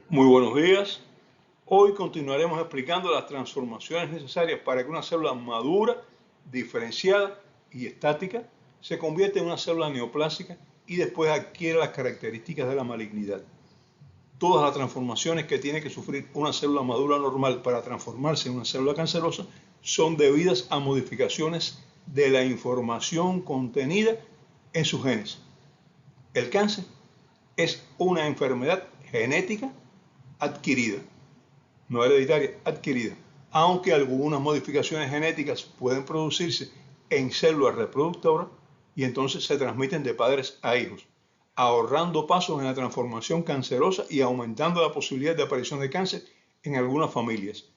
Muy buenos días. Hoy continuaremos explicando las transformaciones necesarias para que una célula madura, diferenciada y estática se convierta en una célula neoplásica y después adquiera las características de la malignidad. Todas las transformaciones que tiene que sufrir una célula madura normal para transformarse en una célula cancerosa son debidas a modificaciones de la información contenida en sus genes. El cáncer es una enfermedad genética adquirida, no hereditaria, adquirida, aunque algunas modificaciones genéticas pueden producirse en células reproductoras y entonces se transmiten de padres a hijos, ahorrando pasos en la transformación cancerosa y aumentando la posibilidad de aparición de cáncer en algunas familias.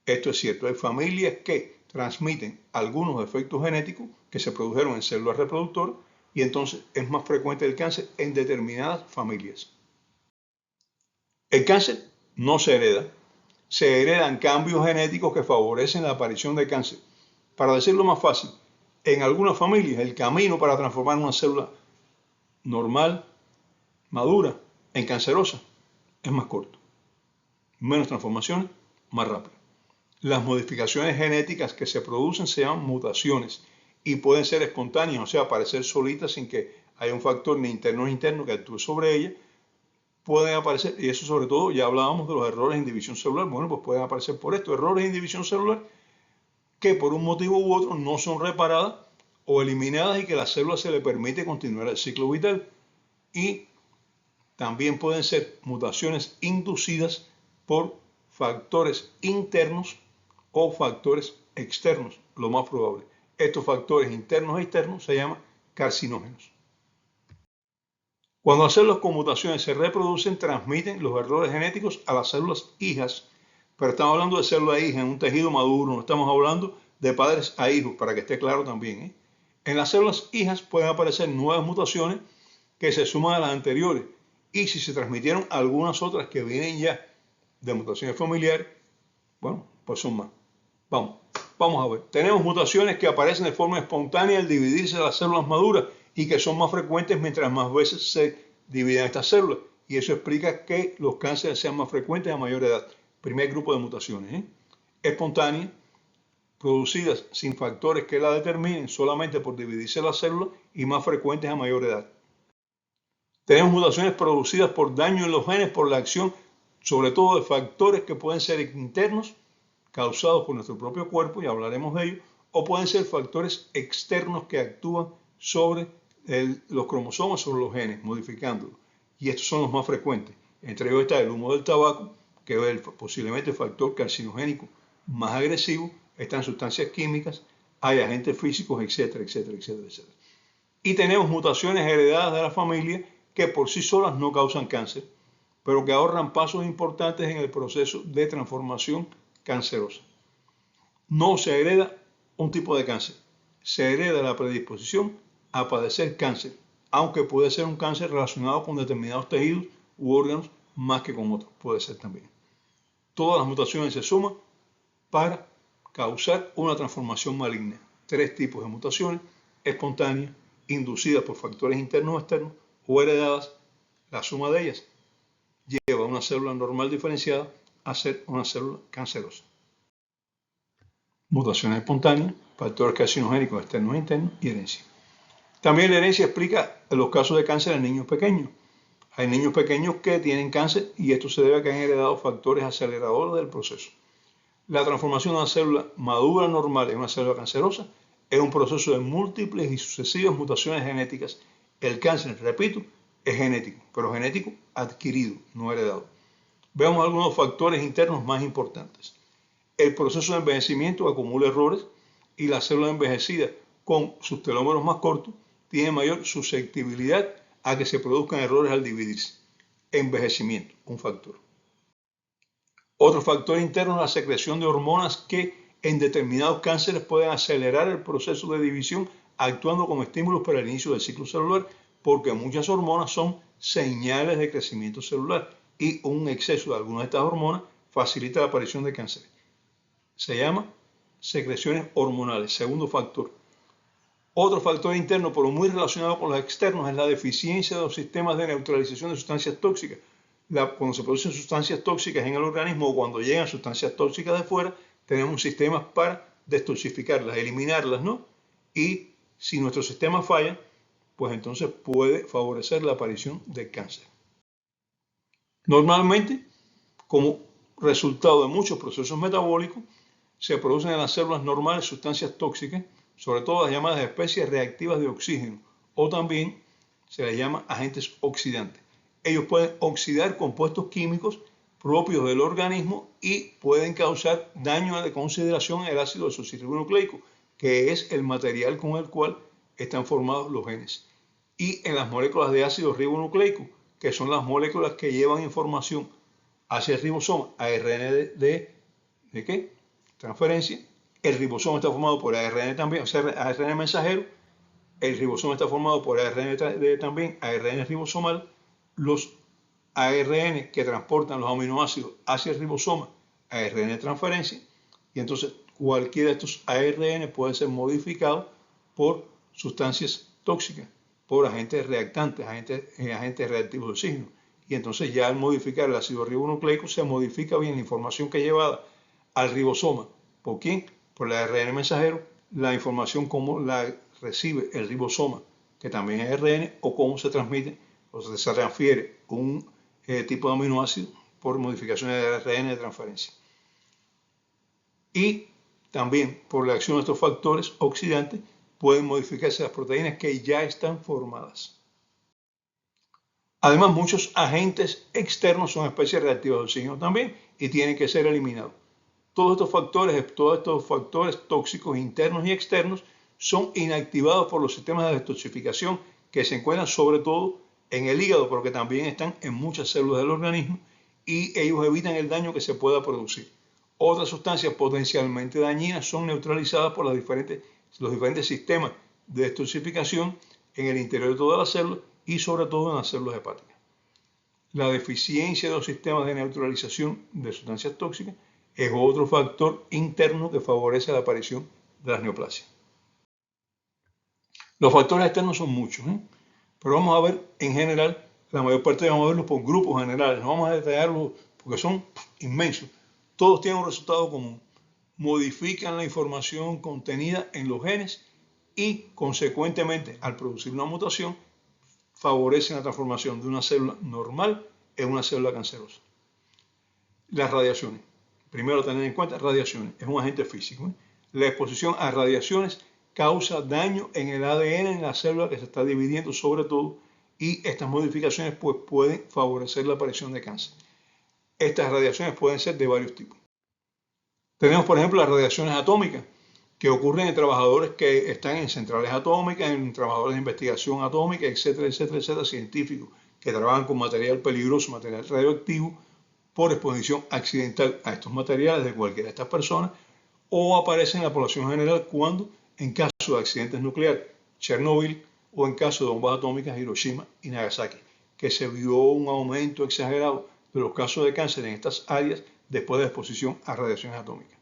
Esto es cierto, hay familias que transmiten algunos defectos genéticos que se produjeron en células reproductoras y entonces es más frecuente el cáncer en determinadas familias. El cáncer no se hereda, se heredan cambios genéticos que favorecen la aparición de cáncer. Para decirlo más fácil, en algunas familias el camino para transformar una célula normal, madura, en cancerosa es más corto. Menos transformaciones, más rápido. Las modificaciones genéticas que se producen se llaman mutaciones y pueden ser espontáneas, o sea, aparecer solitas sin que haya un factor ni interno ni interno que actúe sobre ella. Pueden aparecer, y eso sobre todo, ya hablábamos de los errores en división celular, bueno, pues pueden aparecer por esto, errores en división celular que por un motivo u otro no son reparadas o eliminadas y que a la célula se le permite continuar el ciclo vital. Y también pueden ser mutaciones inducidas por factores internos o factores externos, lo más probable. Estos factores internos e externos se llaman carcinógenos. Cuando las células con mutaciones se reproducen, transmiten los errores genéticos a las células hijas. Pero estamos hablando de células hijas en un tejido maduro, no estamos hablando de padres a hijos, para que esté claro también. En las células hijas pueden aparecer nuevas mutaciones que se suman a las anteriores. Y si se transmitieron algunas otras que vienen ya de mutaciones familiares, bueno, pues son más. Vamos a ver. Tenemos mutaciones que aparecen de forma espontánea al dividirse las células maduras y que son más frecuentes mientras más veces se dividen estas células. Y eso explica que los cánceres sean más frecuentes a mayor edad. Primer grupo de mutaciones. Espontáneas, producidas sin factores que la determinen, solamente por dividirse las células y más frecuentes a mayor edad. Tenemos mutaciones producidas por daño en los genes por la acción, sobre todo de factores que pueden ser internos, causados por nuestro propio cuerpo, y hablaremos de ello, o pueden ser factores externos que actúan sobre los cromosomas, sobre los genes, modificándolos. Y estos son los más frecuentes. Entre ellos está el humo del tabaco, que es posiblemente el factor carcinogénico más agresivo. Están sustancias químicas, hay agentes físicos, etcétera, etcétera, etcétera, etcétera. Y tenemos mutaciones heredadas de la familia que por sí solas no causan cáncer, pero que ahorran pasos importantes en el proceso de transformación cancerosa. No se hereda un tipo de cáncer, se hereda la predisposición a padecer cáncer, aunque puede ser un cáncer relacionado con determinados tejidos u órganos más que con otros, puede ser también. Todas las mutaciones se suman para causar una transformación maligna. 3 tipos de mutaciones: espontáneas, inducidas por factores internos o externos, o heredadas. La suma de ellas lleva a una célula normal diferenciada a ser una célula cancerosa. Mutaciones espontáneas, factores carcinogénicos externos e internos y herencia. También la herencia explica los casos de cáncer en niños pequeños. Hay niños pequeños que tienen cáncer y esto se debe a que han heredado factores aceleradores del proceso. La transformación de una célula madura normal en una célula cancerosa es un proceso de múltiples y sucesivas mutaciones genéticas. El cáncer, repito, es genético, pero genético adquirido, no heredado. Veamos algunos factores internos más importantes. El proceso de envejecimiento acumula errores y la célula envejecida con sus telómeros más cortos tiene mayor susceptibilidad a que se produzcan errores al dividirse. Envejecimiento, un factor. Otro factor interno es la secreción de hormonas que en determinados cánceres pueden acelerar el proceso de división actuando como estímulos para el inicio del ciclo celular, porque muchas hormonas son señales de crecimiento celular y un exceso de algunas de estas hormonas facilita la aparición de cáncer. Se llama secreciones hormonales, segundo factor. Otro factor interno, pero muy relacionado con los externos, es la deficiencia de los sistemas de neutralización de sustancias tóxicas. cuando se producen sustancias tóxicas en el organismo o cuando llegan sustancias tóxicas de fuera, tenemos un sistema para detoxificarlas, eliminarlas, ¿no? Y si nuestro sistema falla, pues entonces puede favorecer la aparición del cáncer. Normalmente, como resultado de muchos procesos metabólicos, se producen en las células normales sustancias tóxicas, sobre todo las llamadas especies reactivas de oxígeno, o también se les llama agentes oxidantes. Ellos pueden oxidar compuestos químicos propios del organismo y pueden causar daño de consideración en el ácido desoxirribonucleico, que es el material con el cual están formados los genes. Y en las moléculas de ácido ribonucleico, que son las moléculas que llevan información hacia el ribosoma, ARN ¿de qué? Transferencia. El ribosoma está formado por ARN también, o sea, ARN mensajero. El ribosoma está formado por ARN también, ARN ribosomal. Los ARN que transportan los aminoácidos hacia el ribosoma, ARN de transferencia. Y entonces cualquiera de estos ARN puede ser modificado por sustancias tóxicas, por agentes reactantes, agentes reactivos de oxígeno. Y entonces ya al modificar el ácido ribonucleico se modifica bien la información que es llevada al ribosoma. ¿Por quién? Por el ARN mensajero, la información cómo la recibe el ribosoma, que también es ARN, o cómo se transmite o se transfiere un tipo de aminoácido por modificaciones de ARN de transferencia. Y también por la acción de estos factores oxidantes pueden modificarse las proteínas que ya están formadas. Además, muchos agentes externos son especies reactivas de oxígeno también y tienen que ser eliminados. Todos estos factores tóxicos internos y externos son inactivados por los sistemas de detoxificación que se encuentran sobre todo en el hígado, pero que también están en muchas células del organismo y ellos evitan el daño que se pueda producir. Otras sustancias potencialmente dañinas son neutralizadas por los diferentes sistemas de detoxificación en el interior de todas las células y sobre todo en las células hepáticas. La deficiencia de los sistemas de neutralización de sustancias tóxicas es otro factor interno que favorece la aparición de las neoplasias. Los factores externos son muchos, pero vamos a ver en general, la mayor parte vamos a verlos por grupos generales, no vamos a detallarlos porque son inmensos. Todos tienen un resultado común. Modifican la información contenida en los genes y, consecuentemente, al producir una mutación, favorecen la transformación de una célula normal en una célula cancerosa. Las radiaciones. Primero, tener en cuenta radiaciones. Es un agente físico. La exposición a radiaciones causa daño en el ADN en la célula que se está dividiendo sobre todo y estas modificaciones pues, pueden favorecer la aparición de cáncer. Estas radiaciones pueden ser de varios tipos. Tenemos, por ejemplo, las radiaciones atómicas, que ocurren en trabajadores que están en centrales atómicas, en trabajadores de investigación atómica, etcétera, etcétera, etcétera, científicos que trabajan con material peligroso, material radioactivo, por exposición accidental a estos materiales de cualquiera de estas personas, o aparecen en la población general cuando, en caso de accidentes nucleares, Chernobyl, o en caso de bombas atómicas, Hiroshima y Nagasaki, que se vio un aumento exagerado de los casos de cáncer en estas áreas después de exposición a radiaciones atómicas.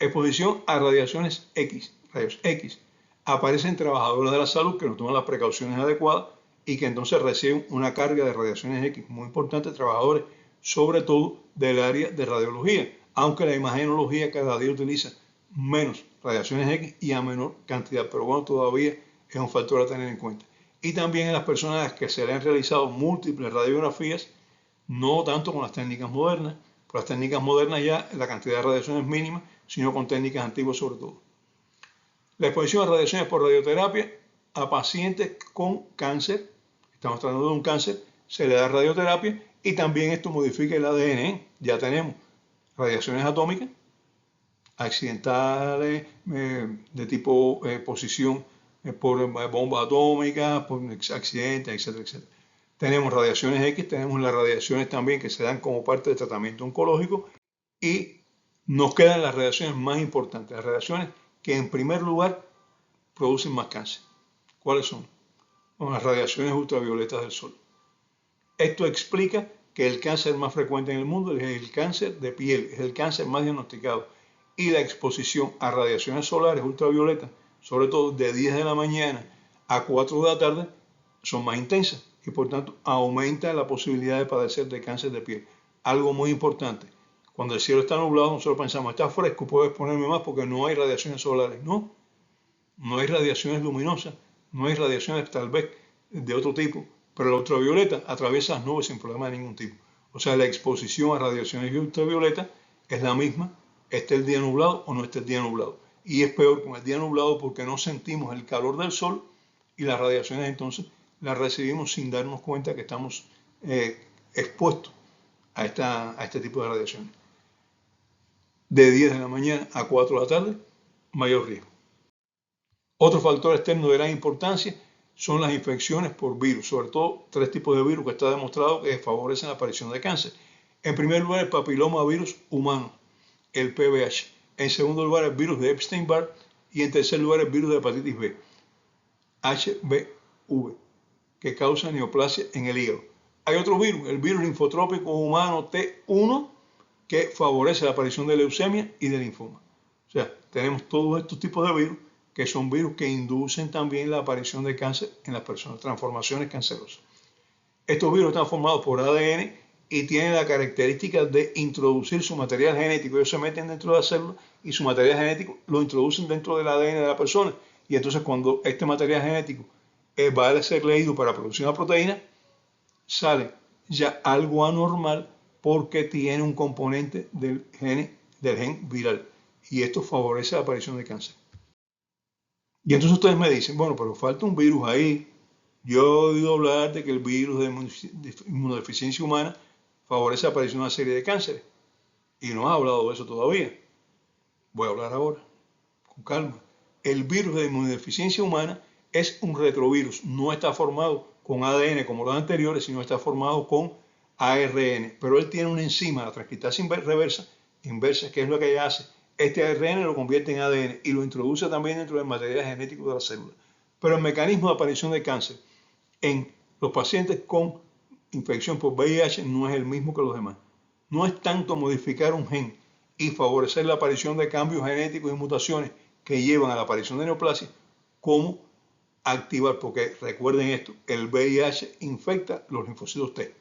Exposición a radiaciones X, rayos X, aparecen trabajadores de la salud que no toman las precauciones adecuadas y que entonces reciben una carga de radiaciones X muy importante, trabajadores sobre todo del área de radiología, aunque la imagenología cada día utiliza menos radiaciones X y a menor cantidad, pero bueno, todavía es un factor a tener en cuenta. Y también en las personas a las que se le han realizado múltiples radiografías, no tanto con las técnicas modernas, con las técnicas modernas ya la cantidad de radiación es mínima, sino con técnicas antiguas sobre todo. La exposición a radiaciones por radioterapia a pacientes con cáncer, estamos tratando de un cáncer, se le da radioterapia y también esto modifica el ADN. Ya tenemos radiaciones atómicas, accidentales, de tipo posición por bombas atómicas, por accidentes, etcétera, etcétera. Tenemos radiaciones X, tenemos las radiaciones también que se dan como parte del tratamiento oncológico y nos quedan las radiaciones más importantes, las radiaciones que en primer lugar producen más cáncer. ¿Cuáles son? Bueno, las radiaciones ultravioletas del sol. Esto explica que el cáncer más frecuente en el mundo es el cáncer de piel, es el cáncer más diagnosticado. Y la exposición a radiaciones solares ultravioletas, sobre todo de 10 de la mañana a 4 de la tarde, son más intensas. y por tanto aumenta la posibilidad de padecer de cáncer de piel. Algo muy importante, cuando el cielo está nublado nosotros pensamos, está fresco, puedo exponerme más porque no hay radiaciones solares. No, no hay radiaciones luminosas, no hay radiaciones tal vez de otro tipo, pero la ultravioleta atraviesa las nubes sin problema de ningún tipo. O sea, la exposición a radiaciones ultravioleta es la misma, esté el día nublado o no esté el día nublado. Y es peor con el día nublado porque no sentimos el calor del sol y las radiaciones entonces las recibimos sin darnos cuenta que estamos expuestos a este tipo de radiaciones. De 10 de la mañana a 4 de la tarde, mayor riesgo. Otro factor externo de gran importancia son las infecciones por virus, sobre todo 3 tipos de virus que está demostrado que favorecen la aparición de cáncer. En primer lugar, el papilomavirus humano, el PBH. En segundo lugar, el virus de Epstein-Barr. Y en tercer lugar, el virus de hepatitis B, HBV, que causa neoplasia en el hígado. Hay otro virus, el virus linfotrópico humano T1, que favorece la aparición de leucemia y de linfoma. O sea, tenemos todos estos tipos de virus que son virus que inducen también la aparición de cáncer en las personas, transformaciones cancerosas. Estos virus están formados por ADN y tienen la característica de introducir su material genético. Ellos se meten dentro de la célula y su material genético lo introducen dentro del ADN de la persona. Y entonces cuando este material genético va a ser leído para producir una proteína, sale ya algo anormal porque tiene un componente del gen viral. Y esto favorece la aparición de cáncer. Y entonces ustedes me dicen, bueno, pero falta un virus ahí. Yo he oído hablar de que el virus de inmunodeficiencia humana favorece la aparición de una serie de cánceres. Y no ha hablado de eso todavía. Voy a hablar ahora, con calma. El virus de inmunodeficiencia humana es un retrovirus. No está formado con ADN como los anteriores, sino está formado con ARN. Pero él tiene una enzima, la transcriptasa inversa, que es lo que ella hace. Este ARN lo convierte en ADN y lo introduce también dentro del material genético de la célula. Pero el mecanismo de aparición de cáncer en los pacientes con infección por VIH no es el mismo que los demás. No es tanto modificar un gen y favorecer la aparición de cambios genéticos y mutaciones que llevan a la aparición de neoplasia, como activar, porque recuerden esto, el VIH infecta los linfocitos T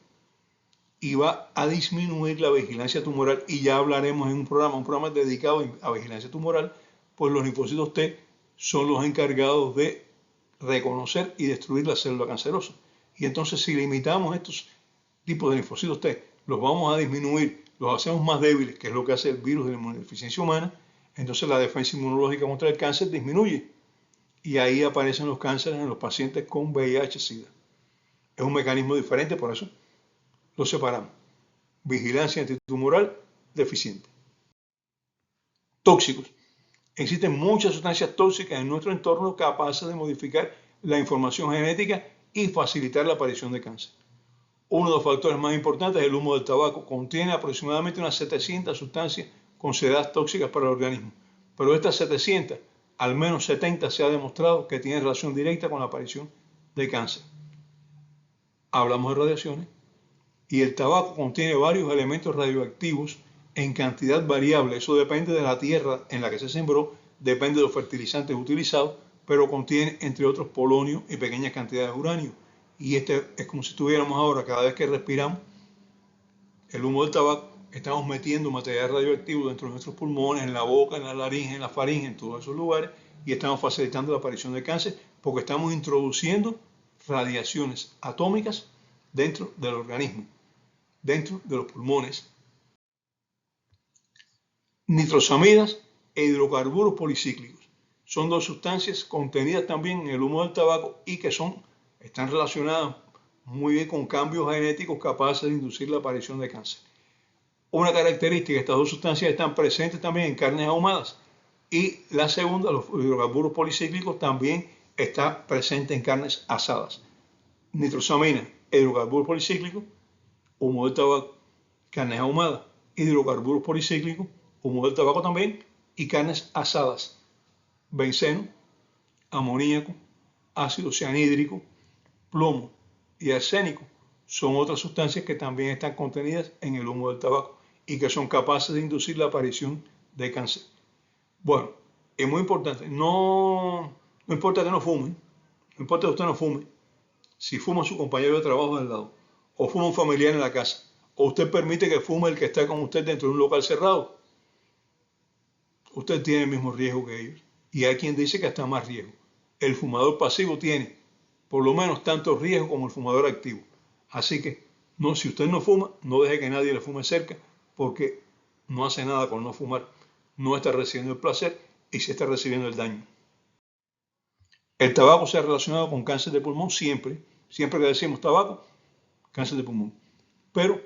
y va a disminuir la vigilancia tumoral, y ya hablaremos en un programa dedicado a vigilancia tumoral, pues los linfocitos T son los encargados de reconocer y destruir la célula cancerosa. Y entonces si limitamos estos tipos de linfocitos T, los vamos a disminuir, los hacemos más débiles, que es lo que hace el virus de la inmunodeficiencia humana, entonces la defensa inmunológica contra el cáncer disminuye. Y ahí aparecen los cánceres en los pacientes con VIH-Sida. Es un mecanismo diferente, por eso lo separamos. Vigilancia antitumoral deficiente. Tóxicos. Existen muchas sustancias tóxicas en nuestro entorno capaces de modificar la información genética y facilitar la aparición de cáncer. Uno de los factores más importantes es el humo del tabaco. Contiene aproximadamente unas 700 sustancias consideradas tóxicas para el organismo. Pero de estas 700, al menos 70 se ha demostrado que tienen relación directa con la aparición de cáncer. Hablamos de radiaciones. Y el tabaco contiene varios elementos radioactivos en cantidad variable. Eso depende de la tierra en la que se sembró, depende de los fertilizantes utilizados, pero contiene, entre otros, polonio y pequeñas cantidades de uranio. Y este es como si estuviéramos ahora, cada vez que respiramos el humo del tabaco, estamos metiendo material radioactivo dentro de nuestros pulmones, en la boca, en la laringe, en la faringe, en todos esos lugares, y estamos facilitando la aparición de cáncer porque estamos introduciendo radiaciones atómicas dentro del organismo, dentro de los pulmones. Nitrosamidas e hidrocarburos policíclicos son dos sustancias contenidas también en el humo del tabaco y que están relacionadas muy bien con cambios genéticos capaces de inducir la aparición de cáncer. Una característica, estas dos sustancias están presentes también en carnes ahumadas, y la segunda, los hidrocarburos policíclicos, también está presente en carnes asadas. Nitrosamina, hidrocarburos policíclicos, humo del tabaco, carnes ahumadas, hidrocarburos policíclicos, humo del tabaco también, y carnes asadas, benceno, amoníaco, ácido cianhídrico, plomo y arsénico son otras sustancias que también están contenidas en el humo del tabaco y que son capaces de inducir la aparición de cáncer. Bueno, es muy importante, no importa que no fume, no importa que usted no fume, si fuma su compañero de trabajo al lado, o fuma un familiar en la casa, o usted permite que fume el que está con usted dentro de un local cerrado, usted tiene el mismo riesgo que ellos. Y hay quien dice que hasta más riesgo. El fumador pasivo tiene por lo menos tanto riesgo como el fumador activo. Así que, no, si usted no fuma, no deje que nadie le fume cerca, porque no hace nada con no fumar. No está recibiendo el placer y se está recibiendo el daño. El tabaco se ha relacionado con cáncer de pulmón siempre. Siempre que decimos tabaco, cáncer de pulmón. Pero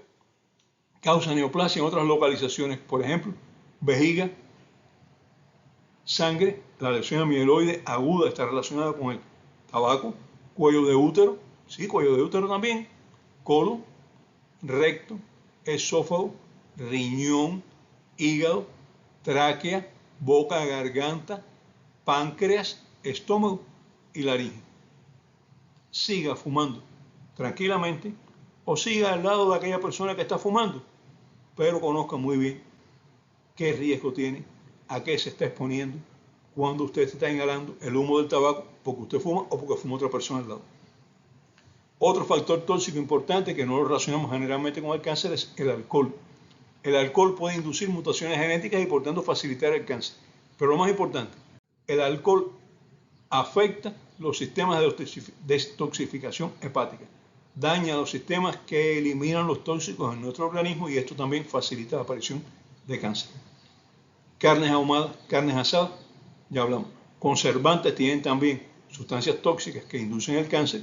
causa neoplasia en otras localizaciones, por ejemplo, vejiga, sangre. La lesión amiloide aguda está relacionada con el tabaco, cuello de útero, sí, cuello de útero también, colon, recto, esófago, riñón, hígado, tráquea, boca, garganta, páncreas, estómago y laringe. Siga fumando tranquilamente o siga al lado de aquella persona que está fumando, pero conozca muy bien qué riesgo tiene, a qué se está exponiendo cuando usted está inhalando el humo del tabaco porque usted fuma o porque fuma otra persona al lado. Otro factor tóxico importante que no lo relacionamos generalmente con el cáncer es el alcohol. El alcohol puede inducir mutaciones genéticas y por tanto facilitar el cáncer. Pero lo más importante, el alcohol afecta los sistemas de detoxificación hepática. Daña los sistemas que eliminan los tóxicos en nuestro organismo y esto también facilita la aparición de cáncer. Carnes ahumadas, carnes asadas, ya hablamos. Conservantes tienen también sustancias tóxicas que inducen el cáncer,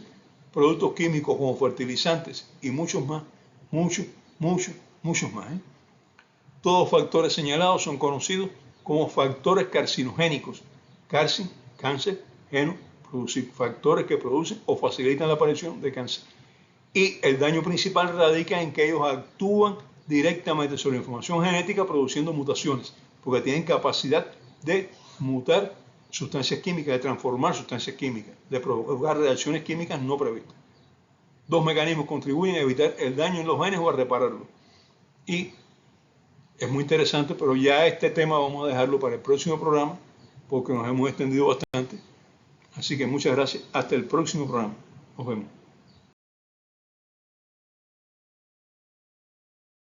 productos químicos como fertilizantes y muchos más, muchos más. Todos factores señalados son conocidos como factores carcinogénicos. Cáncer, geno, producir factores que producen o facilitan la aparición de cáncer. Y el daño principal radica en que ellos actúan directamente sobre la información genética produciendo mutaciones, porque tienen capacidad de mutar sustancias químicas, de transformar sustancias químicas, de provocar reacciones químicas no previstas. Dos mecanismos contribuyen a evitar el daño en los genes o a repararlo. Y es muy interesante, pero ya este tema vamos a dejarlo para el próximo programa, porque nos hemos extendido bastante. Así que muchas gracias. Hasta el próximo programa. Nos vemos.